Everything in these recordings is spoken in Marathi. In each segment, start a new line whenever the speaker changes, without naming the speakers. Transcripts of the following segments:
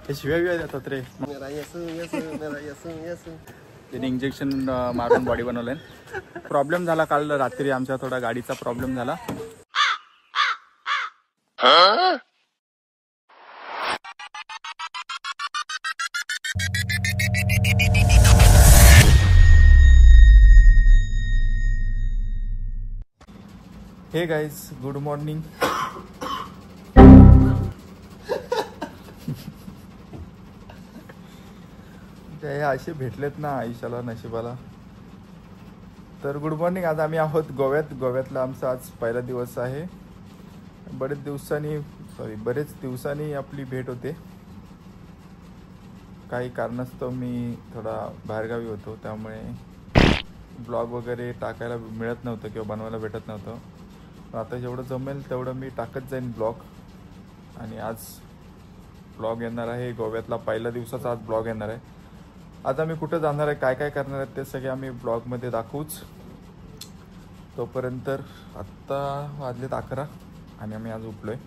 हे शिव्या बिव्या देतात रे. त्याने इंजेक्शन मारून बॉडी बनवलंय. प्रॉब्लेम झाला काल रात्री आमच्या, थोडा गाडीचा प्रॉब्लेम झाला. हे गाईज, गुड मॉर्निंग. ते असे भेटलेत ना आयुष्याला, नशिबाला. तर गुड मॉर्निंग. आज आम्ही आहोत गोव्यातला आमचा आज पहिला दिवस आहे. बरेच दिवसांनी आपली भेट होते. काही कारणास्तव मी थोडा बाहेरगावी होतो, त्यामुळे ब्लॉग वगैरे टाकायला मिळत नव्हतं किंवा बनवायला भेटत नव्हतं. आता जेवढं जमेल तेवढं मी टाकत जाईन ब्लॉग. आणि आज ब्लॉग येणार आहे, गोव्यातला पहिल्या दिवसाचा आज ब्लॉग येणार आहे. आज आम्ही कुठं जाणार आहे, काय काय करणार आहे ते सगळे आम्ही ब्लॉगमध्ये दाखवूच. तोपर्यंत आत्ता वाजलेत 11 आणि आम्ही आज उठलो आहे.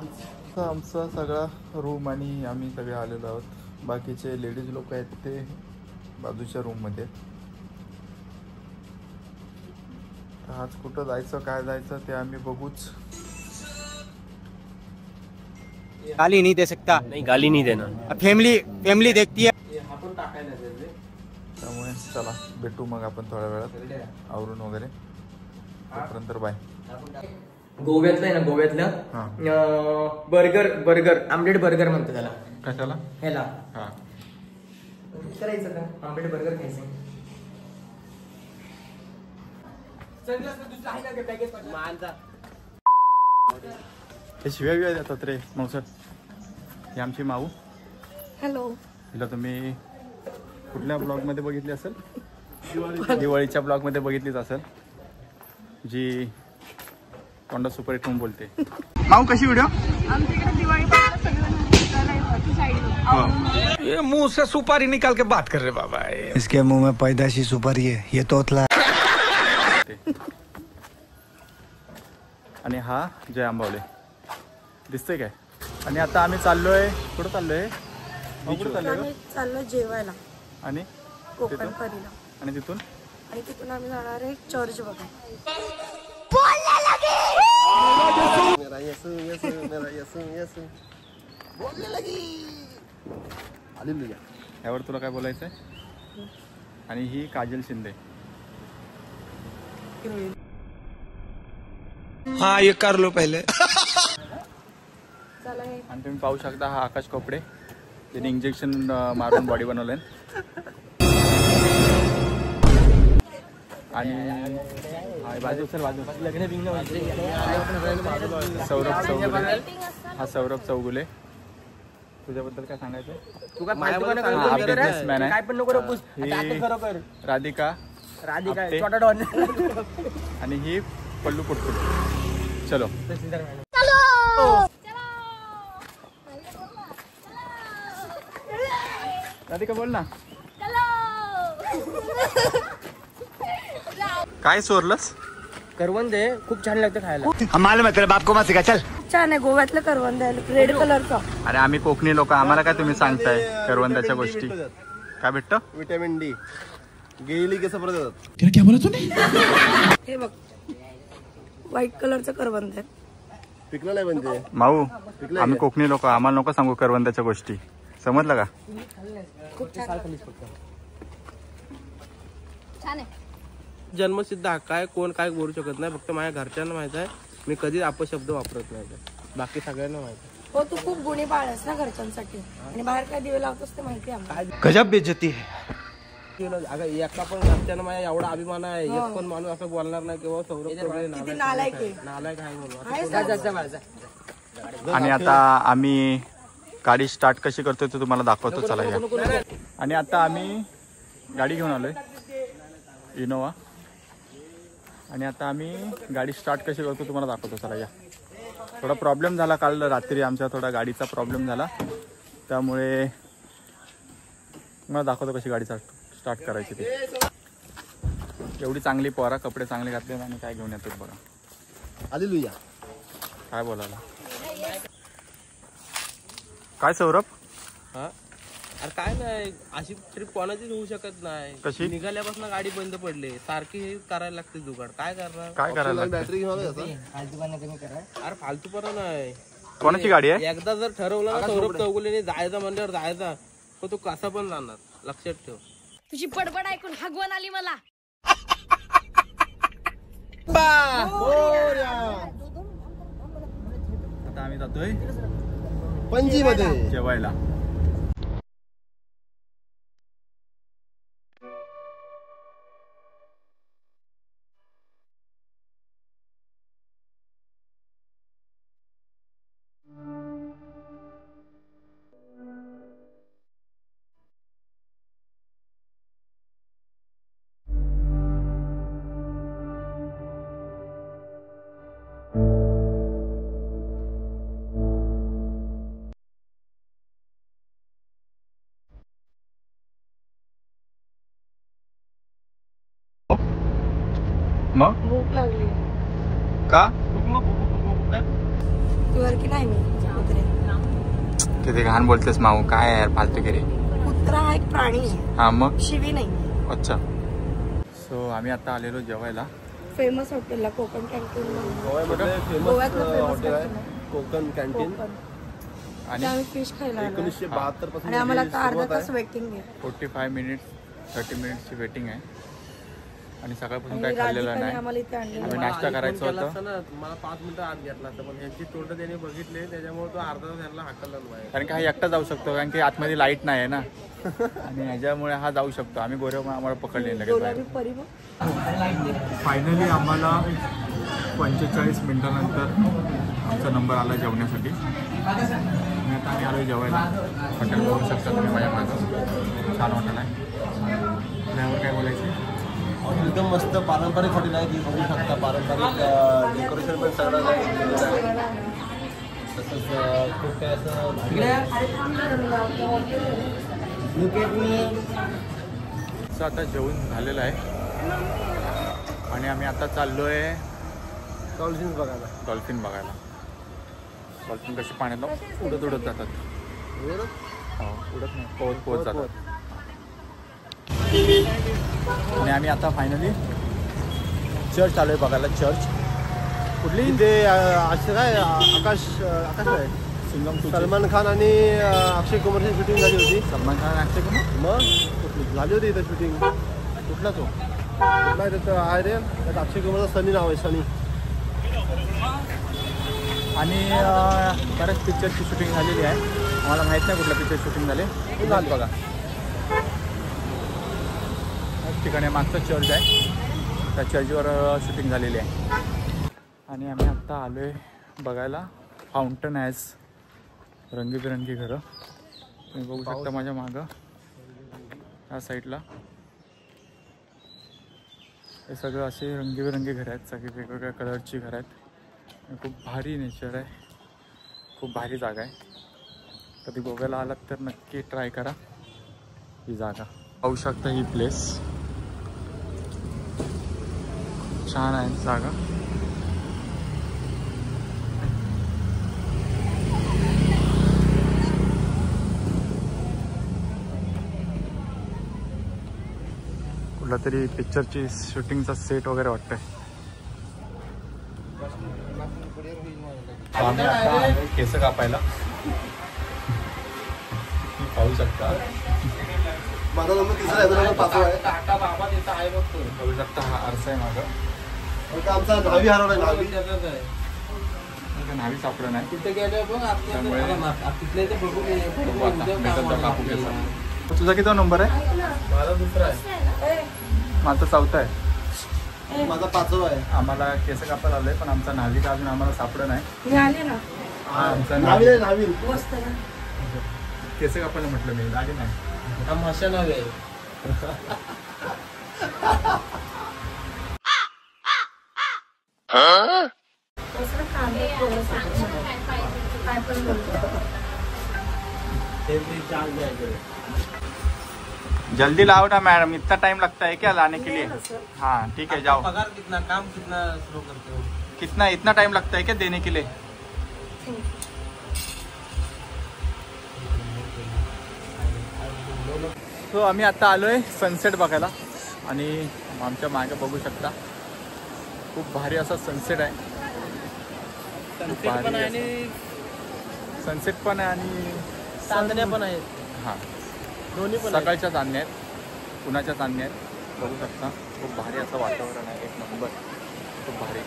आता आमचा सगळा रूम आणि आम्ही सगळे आलेलो आहोत. बाकीचे लेडीज लोक आहेत ते बाजूच्या रूममध्ये. आज कुठं जायचं, काय जायचं ते आम्ही बघूच.
गाली नहीं दे सकता.
नहीं, गाली नहीं देना.
फैमिली देखती है.
त्यामुळे चला भेटू मग आपण थोड्या वेळात आवरून वगैरे. तोपर्यंत बाय.
गोव्यातलं आहे ना, गोव्यातलं बर्गर आमलेट बर्गर म्हणतो त्याला.
कशाला?
ह्याला
हा
करायचं का आमलेट बर्गर खायचं.
हे शिव्या बिव्या देतात रे मौसर. ही आमची माऊ.
हॅलो.
हिला तुम्ही कुठल्या ब्लॉगमध्ये बघितली असेल? दिवाळीच्या ब्लॉगमध्ये बघितलीच असेल, जी तोंडा सुपर हिट म्हणून बोलते. माऊ कशी व्हिडिओ?
आमच्याकडे दिवाळी
ये मुंह से सुपारी निकाल के बात कर रहे बाबा.
इसके मुंह में पैदाशी सुपारी है, ये तोतला.
आणि हा जय आंबावले दिसतंय काय? आणि आता आम्ही चाललोय, कुठं चाललोय?
चाललो जेवायला
आणि
कोकणपरीला.
आणि तिथून
आम्ही जाणार आहे चर्च बघा.
यावर तुला काय बोलायचंय? आणि ही काजल शिंदे.
हाँ ये कर लो पहले.
आणि तुम्ही पाहू शकता हा आकाश कपडे, त्याने इंजेक्शन मारून बॉडी बनवलंय. आणि सौरभ चौगुले. हा सौरभ चौगुले. तुझ्याबद्दल काय सांगायचं? बिझनेसमॅन आहे. राधिका आणि ही पल्लू पुटकुले. चलो राधिका बोल ना. काय चोरलंस?
करवंद आहे, खूप छान लागतं खायला.
हम मालूम है तेरे बाप को मत सिखा. चल
छान आहे. गोव्यातलं करवंद आहे, रेड कलरचा.
अरे आम्ही कोकणी लोक, आम्हाला काय तुम्ही सांगताय करवंदाच्या गोष्टी? काय भेटतं?
Vitamin D. गेली केस परत येतात.
क्या बोला तूने?
हे बघ, व्हाईट कलरचं करवंद आहे.
पिकलं नाही म्हणजे
माऊ, आम्ही कोकणी लोक, आम्हाला नको सांगू करवंदाच्या गोष्टी. समजलं का?
खूप छान आहे.
जन्मसिद्ध हक्क आहे, कोण काय बोलू शकत नाही. फक्त माझ्या घरच्यांना माहित आहे, मी कधीच अपशब्द वापरत नाही. बाकी सगळ्यांना माहित आहे.
हो, तू खूप गुणी पाळस ना घरच्यांसाठी. आणि बाहेर काय दिवे लावतोस ते माहिती आहे.
गजब बेइज्जती है.
अगं एका पण घरच्यांना माझ्या एवढा अभिमान आहे, एक पण माणूस असं बोलणार नाही किंवा
किती नालायक आहे.
नालायक आहे म्हणून.
आणि आता आम्ही गाडी स्टार्ट कशी करतोय ते तुम्हाला दाखवतो. चला या. आणि आता आम्ही गाडी घेऊन आलोय, इनोवा. आणि आता आम्ही गाडी स्टार्ट कशी करतो तुम्हाला दाखवतो. चला या. थोडा प्रॉब्लेम झाला काल रात्री आमच्या, थोडा गाडीचा प्रॉब्लेम झाला, त्यामुळे मला दाखवतो कशी गाडी स्टार्ट करायची ती. एवढी चांगली पोरा, कपडे चांगले घातले आणि काय घेऊन येतात बघा.
हालेलुया.
काय बोलायला? काय सौरभ?
हा अरे काय नाही, अशी ट्रिप कोणाचीच होऊ शकत नाही.
कशी?
निघाल्यापासून गाडी बंद पडली, सारखी हे करायला लागते जुगाड. काय करणार?
काय करायला लागतं?
बॅटरी घेऊन आलो
अरे फालतूपणा नाही.
कोणाची गाडी आहे?
एकदा जर ठरवलं ना सौरभ चौगुलेने जायचा म्हणल्यावर जायचा, पण तू कसा पण जाणार, लक्षात ठेव.
तुझी बडबड ऐकून हगवण आली मला.
आता आम्ही जातोय
पणजी मध्ये.
जेवायला. मग
भूक लागली.
का?
तुवर की नाही मी कुत्रे.
किती घाण बोलतेस माऊ, काय यार फालतूगिरी.
कुत्रा हा एक प्राणी आहे,
हा मग
शिवी नाही.
अच्छा. सो आम्ही आता आलेलो जेवायला
फेमस हॉटेलला, कोकण कॅन्टीन.
गोव्यामध्ये फेमस
गोव्यातलं famous
हॉटेल आहे
कॅन्टीन.
कोकण कॅन्टीन.
आणि
आम्ही फिश खायला आलो.
1972 पासून
आणि आम्हाला आता अर्धा
सुरुवात
तास
आहे.
वेटिंग आहे.
45 मिनिट्स 30 मिनिट्सची वेटिंग आहे. आणि सकाळपासून
आणि
काय खाल्लेलं
राधिकाने
नाही.
आम्हाला इथे आणलेलं.
आम्ही नाश्ता करायचं
केला
होतं
असता ना, मला 5 मिनिटं आत घेतला असता, पण ह्यांची तोंड त्याने बघितले, त्याच्यामुळे तो अर्धा तास ह्यांना हाकलला बाहेर.
कारण की हा एकटा जाऊ शकतो, कारण की आतमध्ये लाईट नाही आहे ना. आणि ह्याच्यामुळे हा जाऊ शकतो. आम्ही गोरे आम्हाला पकडले लगेच
गोलाबी
बाहेर.
परी बघ.
फायनली आम्हाला 45 मिनिटानंतर आमचा नंबर आला जेवण्यासाठी. आणि आता आम्ही आलो जेवायला. हॉटेल बघू शकता तुम्ही माझ्या मागं. छान हॉटेल आहे. त्यावर काय बोलायचं?
एकदम मस्त पारंपरिक हॉटेल आहे. ती बघू शकता पारंपरिक डेकोरेशन पण सगळं आहे. तसंच खूप काय असं
आता जेवण झालेलं आहे. आणि आम्ही आता चाललो आहे
डॉल्फिन्स बघायला.
डॉल्फिन बघायला. डॉल्फिन कशी पाण्यात उडत उडत जातात. हो, उडत नाही, पोहत पोहत जातात. आणि आम्ही आता फायनली चर्च आलो आहे बघायला. चर्च
कुठली ते आज काय आकाश आहे.
सिंगम
सलमान खान आणि अक्षय कुमारची शूटिंग झाली होती.
सलमान खान अक्षय कुमार
मग कुठली झाली होती इथं शूटिंग.
कुठला तो?
कुठला आहे त्याचं आहे रे, त्यात अक्षय कुमारचं सनी नाव आहे, सनी.
आणि बऱ्याच पिक्चरची शूटिंग झालेली आहे. आम्हाला माहीत नाही कुठलं पिक्चर शूटिंग झाले. झालं बघा. ठिकाणी मागचं चर्च आहे, त्या चर्चवर शूटिंग झालेली आहे. आणि आम्ही आत्ता आलो आहे बघायला फाउंटन ॲज. रंगीबिरंगी घरं तुम्ही बघू शकता माझ्या मागं. ह्या साईडला हे सगळं असे रंगीबिरंगी घरं आहेत. सगळी वेगवेगळ्या कलरची घरं आहेत. खूप भारी नेचर आहे, खूप भारी जागा आहे. कधी गोव्याला आलात तर नक्की ट्राय करा ही जागा. पाहू शकता ही प्लेस छान आहे जागा. कुठला तरी पिक्चरची शूटिंगचा सेट वगैरे वाटतंय. आम्ही आता आलोय केस कापायला. पाहू शकता
माझा नंबर 3रा आहे, नंबर 5वा आहे.
टाटा बाबा तिथं आहे बघ तो.
बघू शकता हा आरसा आहे मागं.
आता आमचा न्हावी हरवला आहे. न्हावी
त्याचाच आहे.
न्हावी सापडं नाही.
तिथे गेले बघ
त्यामुळे
तिथले ते बघू
बघू आता भेटत तर कापू केस. तुझा किती नंबर आहे?
मला दुसरा आहे.
माझा 4था आहे.
माझा 5वा आहे.
आम्हाला केस कापायला आलोय, पण आमचा न्हावी का अजून आम्हाला सापडं नाही.
मी आले ना.
हा आमचा
न्हावी
न्हावी.
नाही, न्हावी.
मस्त ना.
केस कापायला म्हटलं मी, गाडी नाही.
हा मशान आहे.
कसं कांदे थोडंसं. काय पण बोलतो.
जल्दी लाओ ना मैडम, इतना टाइम लगता है क्या लाने के लिए? हाँ ठीक है जाओ.
पगार कितना, काम कितना शुरू करते हो?
कितना इतना टाइम लगता है क्या देने के लिए? सो आम्ही आता आलोय सनसेट बघायला आणि आमच्या मागे बघू शकता खूप भारी असा सनसेट आहे. सनसेट पण आहे आणि
चांदण्या पण आहेत.
हां
दोन्ही पण
सकाळच्या चांदण्या आहेत, पुण्याच्या चांदण्या आहेत. बघू शकता खूप भारी असं वातावरण आहे. एक नंबर खूप भारी.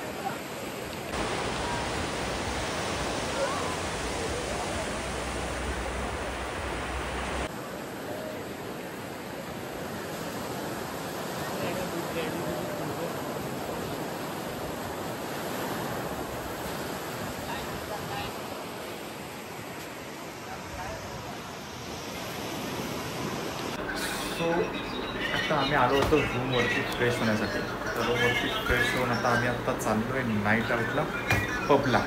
सो आता आम्ही आलो होतो रूमवरती फ्रेश होण्यासाठी. तर रूमवरती फ्रेश होऊन आता आम्ही आत्ता चाललो आहे नाईट आउटला पबला.